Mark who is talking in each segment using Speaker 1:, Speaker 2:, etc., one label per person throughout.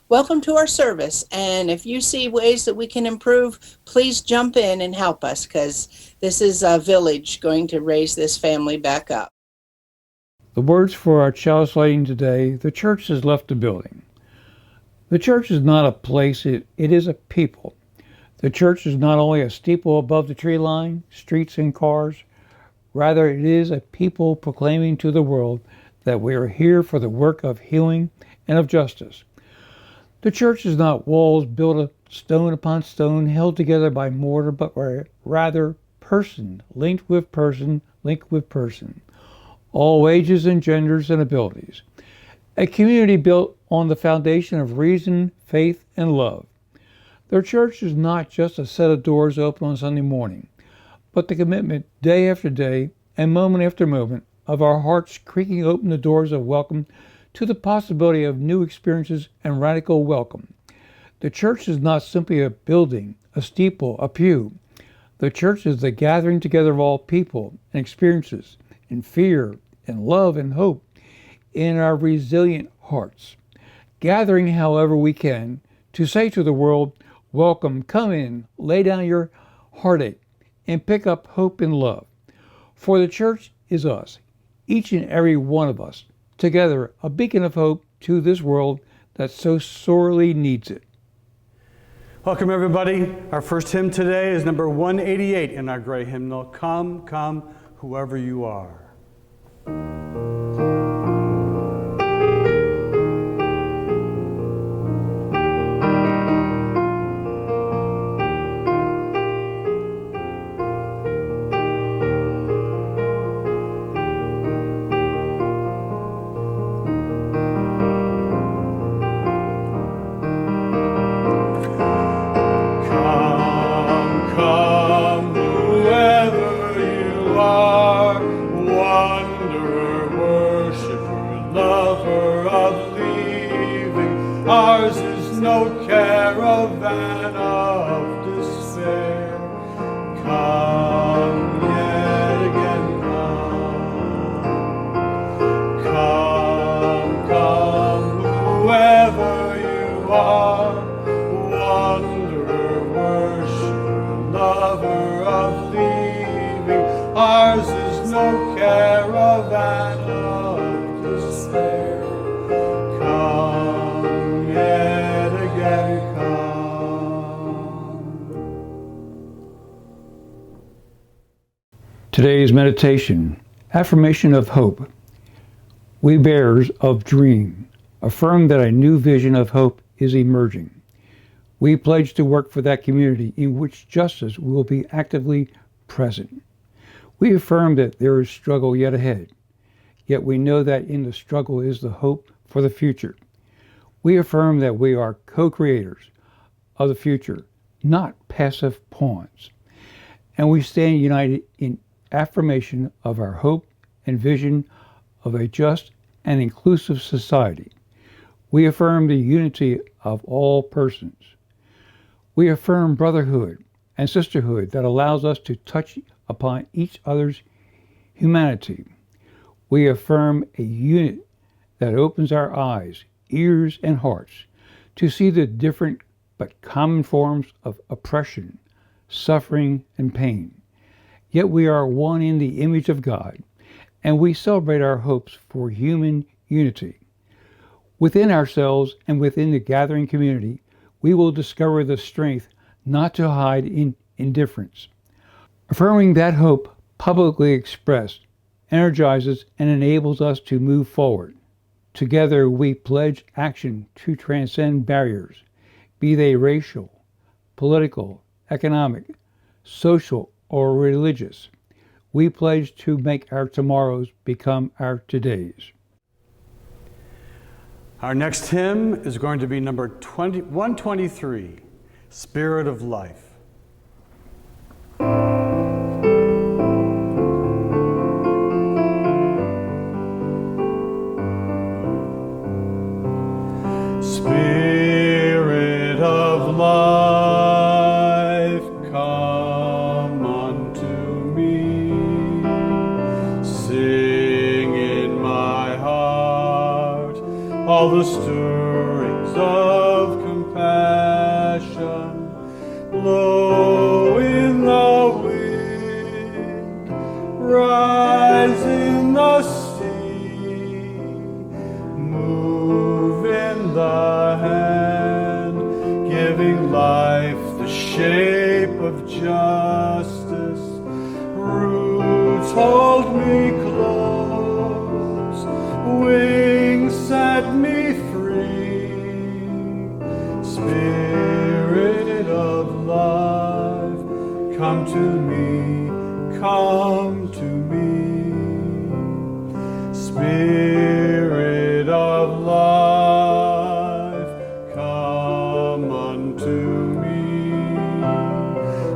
Speaker 1: welcome to our service. And if you see ways that we can improve, please jump in and help us, because this is a village going to raise this family back up.
Speaker 2: The words for our chalice lighting today: the church has left the building. The church is not a place, it is a people. The church is not only a steeple above the tree line, streets and cars, rather it is a people proclaiming to the world that we are here for the work of healing and of justice. The church is not walls built of stone upon stone, held together by mortar, but rather person, linked with person, all ages and genders and abilities. A community built on the foundation of reason, faith, and love. Their church is not just a set of doors open on Sunday morning, but the commitment day after day and moment after moment of our hearts creaking open the doors of welcome to the possibility of new experiences and radical welcome. The church is not simply a building, a steeple, a pew. The church is the gathering together of all people and experiences in fear, in love, and hope in our resilient hearts. Gathering however we can to say to the world, welcome, come in, lay down your heartache, and pick up hope and love. For the church is us, each and every one of us, together a beacon of hope to this world that so sorely needs it.
Speaker 3: Welcome everybody. Our first hymn today is number 188 in our gray hymnal, Come, Come, Whoever You Are.
Speaker 4: Ours is no caravan of despair. Come yet again, come. Come, come, whoever you are, wanderer, worshiper, lover of leaving. Ours is no caravan of despair. Come yet again, come.
Speaker 2: Today's meditation, affirmation of hope. We bearers of dream affirm that a new vision of hope is emerging. We pledge to work for that community in which justice will be actively present. We affirm that there is struggle yet ahead, yet we know that in the struggle is the hope for the future. We affirm that we are co-creators of the future, not passive pawns. And we stand united in affirmation of our hope and vision of a just and inclusive society. We affirm the unity of all persons. We affirm brotherhood and sisterhood that allows us to touch upon each other's humanity. We affirm a unit that opens our eyes, ears, and hearts to see the different but common forms of oppression, suffering, and pain. Yet we are one in the image of God, and we celebrate our hopes for human unity. Within ourselves and within the gathering community, we will discover the strength not to hide in indifference. Affirming that hope publicly expressed energizes and enables us to move forward. Together we pledge action to transcend barriers, be they racial, political, economic, social, or religious. We pledge to make our tomorrows become our todays.
Speaker 3: Our next hymn is going to be number 123, Spirit of Life.
Speaker 4: Spirit of life, come unto me. Sing in my heart all the stirrings of blow in the wind, rise in the sea, move in the hand, giving life the shape of justice. Roots hold me close, wings set me free. Spirit of life, come to me, come to me. Spirit of life, come unto me.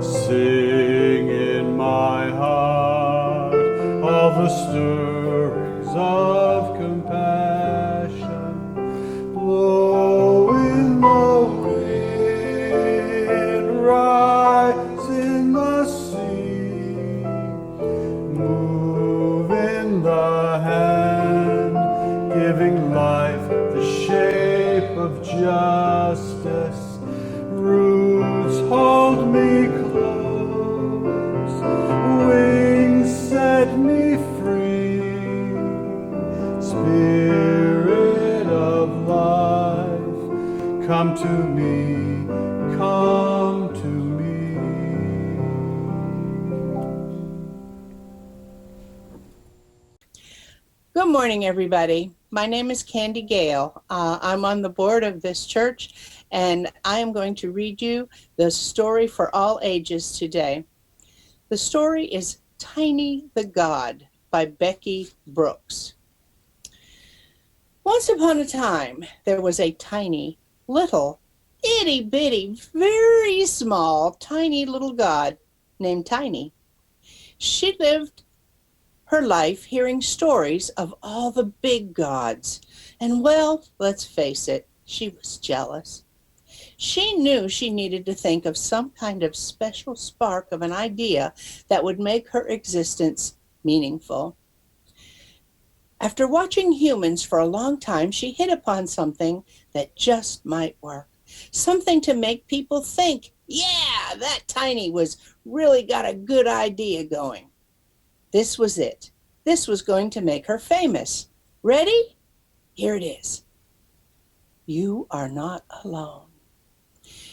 Speaker 4: Sing in my heart all the stirrings of compassion. Blow in the wind, rise in the sea, move in the hand, giving life the shape of justice. Roots hold me close, wings set me free. Spirit of life, come to me, come to me.
Speaker 1: Good morning, everybody. My name is Candy Gale. I'm on the board of this church, and I am going to read you the story for all ages today. The story is Tiny the God by Becky Brooks. Once upon a time, there was a tiny, little, itty-bitty, very small, tiny little god named Tiny. She lived her life hearing stories of all the big gods. And well, let's face it, she was jealous. She knew she needed to think of some kind of special spark of an idea that would make her existence meaningful. After watching humans for a long time, she hit upon something that just might work. Something to make people think, yeah, that Tiny was really got a good idea going. This was it. This was going to make her famous. Ready? Here it is. You are not alone.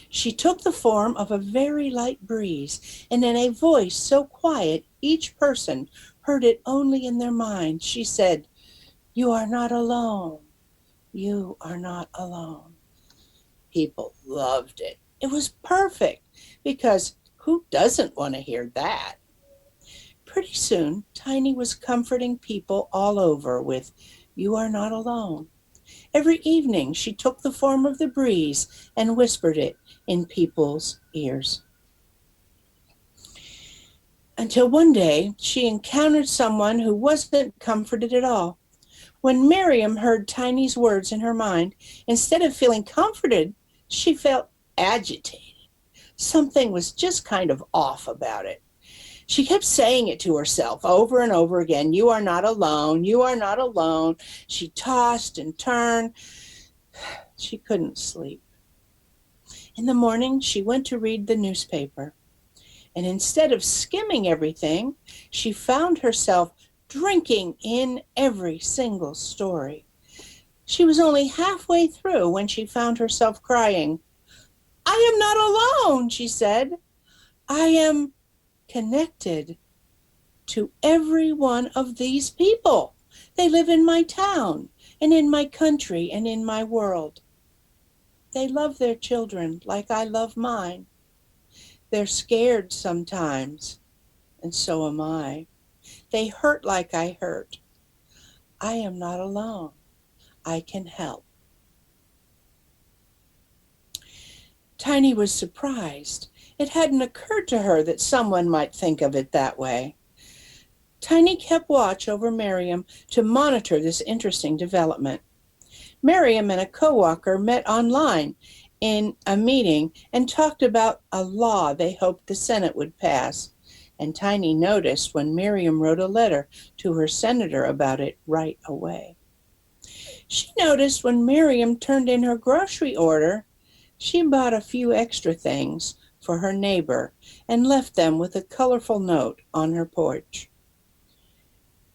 Speaker 1: She took the form of a very light breeze, and in a voice so quiet each person heard it only in their mind, she said, "You are not alone. You are not alone." People loved it. It was perfect, because who doesn't want to hear that? Pretty soon, Tiny was comforting people all over with, "You are not alone." Every evening, she took the form of the breeze and whispered it in people's ears. Until one day, she encountered someone who wasn't comforted at all. When Miriam heard Tiny's words in her mind, instead of feeling comforted, she felt agitated. Something was just kind of off about it. She kept saying it to herself over and over again, "You are not alone, you are not alone." She tossed and turned. She couldn't sleep. In the morning, she went to read the newspaper. And instead of skimming everything, she found herself drinking in every single story. She was only halfway through when she found herself crying. "I am not alone," she said. "I am connected to every one of these people. They live in my town and in my country and in my world. They love their children like I love mine. They're scared sometimes, and so am I. They hurt like I hurt. I am not alone. I can help." Tiny was surprised. It hadn't occurred to her that someone might think of it that way. Tiny kept watch over Miriam to monitor this interesting development. Miriam and a co-worker met online in a meeting and talked about a law they hoped the Senate would pass. And Tiny noticed when Miriam wrote a letter to her senator about it right away. She noticed when Miriam turned in her grocery order, she bought a few extra things for her neighbor and left them with a colorful note on her porch.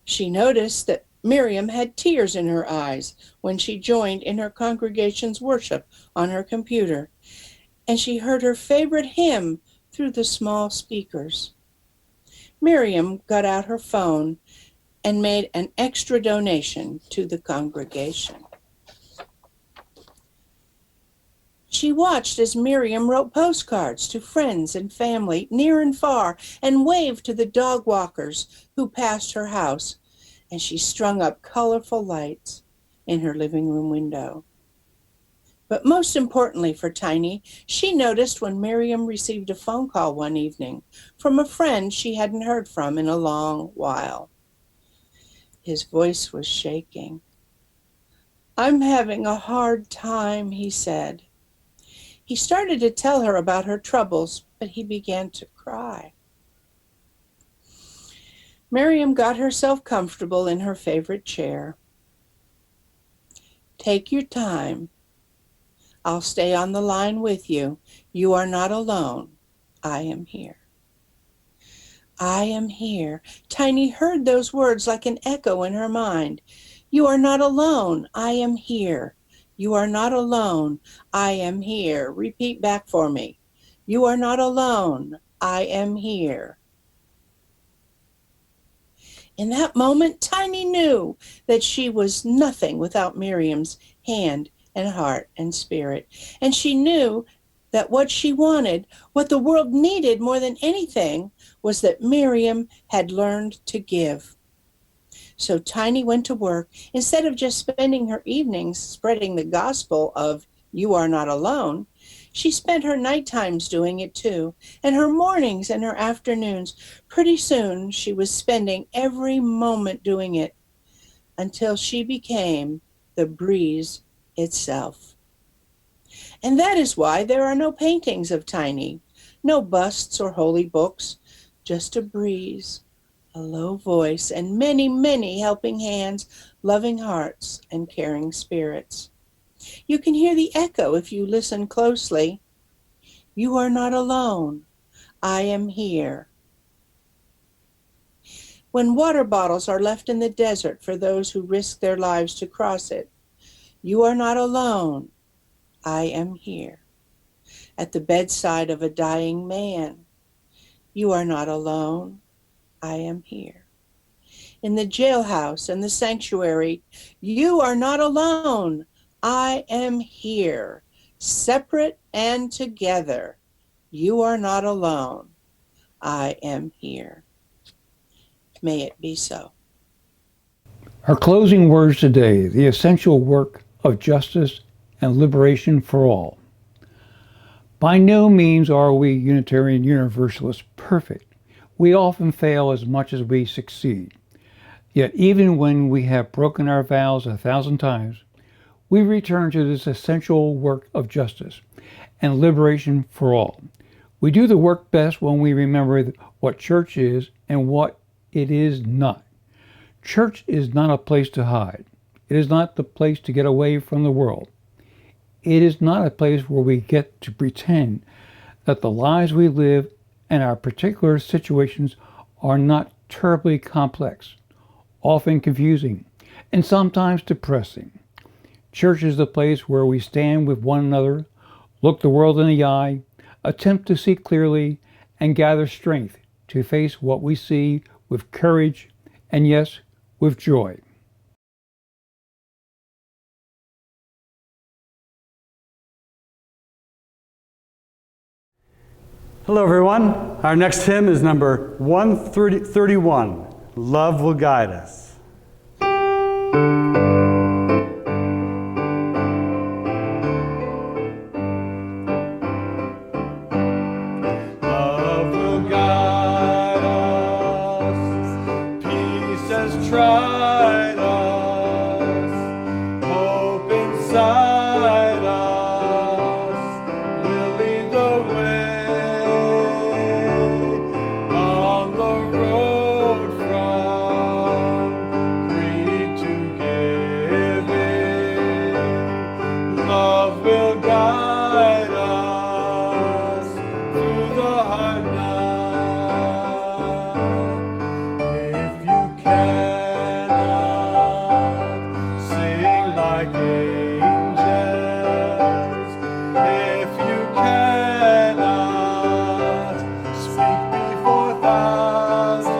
Speaker 1: She noticed that Miriam had tears in her eyes when she joined in her congregation's worship on her computer, and she heard her favorite hymn through the small speakers. Miriam got out her phone and made an extra donation to the congregation. She watched as Miriam wrote postcards to friends and family near and far and waved to the dog walkers who passed her house, and she strung up colorful lights in her living room window. But most importantly for Tiny, she noticed when Miriam received a phone call one evening from a friend she hadn't heard from in a long while. His voice was shaking. "I'm having a hard time," he said. He started to tell her about her troubles, but he began to cry. Miriam got herself comfortable in her favorite chair. "Take your time. I'll stay on the line with you. You are not alone. I am here." I am here. Tiny heard those words like an echo in her mind. You are not alone. I am here. You are not alone. I am here. Repeat back for me. You are not alone. I am here. In that moment, Tiny knew that she was nothing without Miriam's hand and heart and spirit. And she knew that what she wanted, what the world needed more than anything, was that Miriam had learned to give. So Tiny went to work. Instead of just spending her evenings spreading the gospel of "You are not alone," she spent her night times doing it too, and her mornings and her afternoons. Pretty soon she was spending every moment doing it until she became the breeze itself. And that is why there are no paintings of Tiny, no busts or holy books, just a breeze, a low voice, and many, many helping hands, loving hearts, and caring spirits. You can hear the echo if you listen closely. You are not alone. I am here. When water bottles are left in the desert for those who risk their lives to cross it, you are not alone. I am here. At the bedside of a dying man, you are not alone. I am here. In the jailhouse and the sanctuary, you are not alone. I am here. Separate and together, you are not alone. I am here. May it be so.
Speaker 2: Our closing words today, the essential work of justice and liberation for all. By no means are we Unitarian Universalists perfect. We often fail as much as we succeed. Yet even when we have broken our vows 1,000 times, we return to this essential work of justice and liberation for all. We do the work best when we remember what church is and what it is not. Church is not a place to hide. It is not the place to get away from the world. It is not a place where we get to pretend that the lives we live and our particular situations are not terribly complex, often confusing, and sometimes depressing. Church is the place where we stand with one another, look the world in the eye, attempt to see clearly, and gather strength to face what we see with courage and, yes, with joy.
Speaker 3: Hello, everyone. Our next hymn is number 131, Love Will Guide Us.
Speaker 4: Love will guide us, peace has tried us, hope inside us will lead the way on the road from like angels. If you cannot speak before thousands,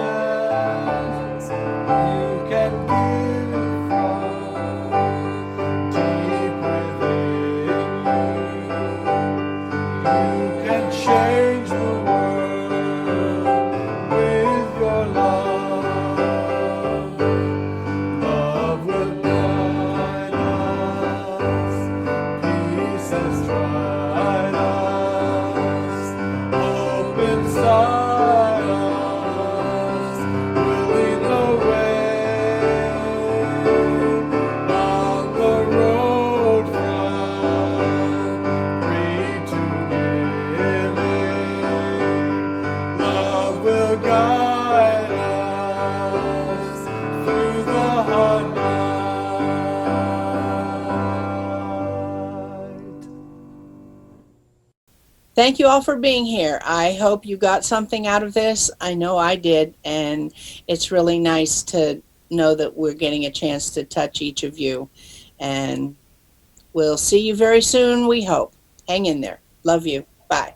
Speaker 4: you can give from deep within you. You can change the world with your love. Love will guide us, peace has tried us, hope inside us will lead the way on the road from greed to giving. Love will guide us through the hard night.
Speaker 1: Thank you all for being here. I hope you got something out of this. I know I did, and it's really nice to know that we're getting a chance to touch each of you. And we'll see you very soon, we hope. Hang in there. Love you. Bye.